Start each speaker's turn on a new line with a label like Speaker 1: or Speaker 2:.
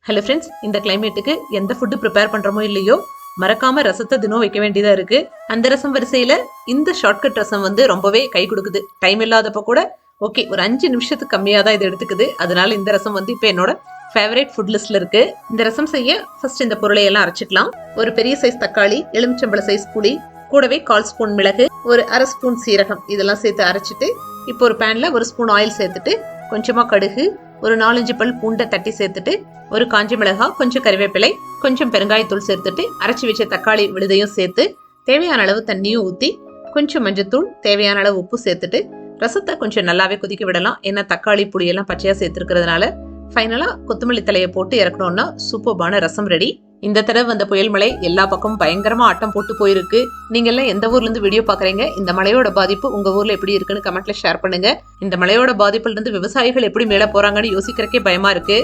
Speaker 1: Hello friends, இந்த கிளைமேட்டுக்கு எந்த ஃபுட்டு ப்ரிப்பேர் பண்ணுறோமோ இல்லையோ மறக்காம ரசத்தை தினம் வைக்க வேண்டியதா இருக்கு. அந்த ரசம் வரிசையில இந்த ஷார்ட்கட் ரசம் ரொம்பவே கை கொடுக்குது. டைம் இல்லாதப்ப கூட ஓகே, ஒரு 5 நிமிஷத்துக்கு கம்மியாக தான் இது எடுத்துக்குது. அதனால இந்த ரசம் இப்போ என்னோட ஃபேவரேட் ஃபுட் லிஸ்ட்ல இருக்கு. இந்த ரசம் செய்ய ஃபர்ஸ்ட் இந்த பொருளை எல்லாம் அரைச்சிக்கலாம். ஒரு பெரிய சைஸ் தக்காளி, எலுமிச்சம்பழ சைஸ் புளி, கூடவே 1/4 ஸ்பூன் மிளகு, ஒரு 1/2 ஸ்பூன் சீரகம் இதெல்லாம் சேர்த்து அரைச்சிட்டு இப்போ ஒரு பேன்ல 1 ஸ்பூன் ஆயில் சேர்த்துட்டு கொஞ்சமா கடுகு, ஒரு 4-5 பல் பூண்டை தட்டி சேர்த்துட்டு ஒரு காஞ்ச மிளகாய், கொஞ்சம் கறிவேப்பிலை, கொஞ்சம் பெருங்காயத்தூள் சேர்த்துட்டு அரைச்சி வச்ச தக்காளி விழுதையும் சேர்த்து தேவையான அளவு தண்ணியும் ஊற்றி கொஞ்சம் மஞ்சத்தூள், தேவையான அளவு உப்பு சேர்த்துட்டு ரசத்தை கொஞ்சம் நல்லாவே கொதிக்க விடலாம். ஏன்னா தக்காளி புளியெல்லாம் பச்சையா சேர்த்துருக்கிறதுனால ஃபைனலா கொத்தமல்லி தலையை போட்டு இறக்கணும்னா சூப்பர்பான ரசம் ரெடி. இந்த தடவை வந்த புயல் மழை எல்லா பக்கமும் பயங்கரமா ஆட்டம் போட்டு போயிருக்கு. நீங்க எல்லாம் எந்த ஊர்ல இருந்து வீடியோ பாக்குறீங்க, இந்த மழையோட பாதிப்பு உங்க ஊர்ல எப்படி இருக்குன்னு கமெண்ட்ல ஷேர் பண்ணுங்க. இந்த மழையோட பாதிப்புல இருந்து விவசாயிகள் எப்படி மேல போறாங்கன்னு யோசிக்கிறக்கே பயமா இருக்கு.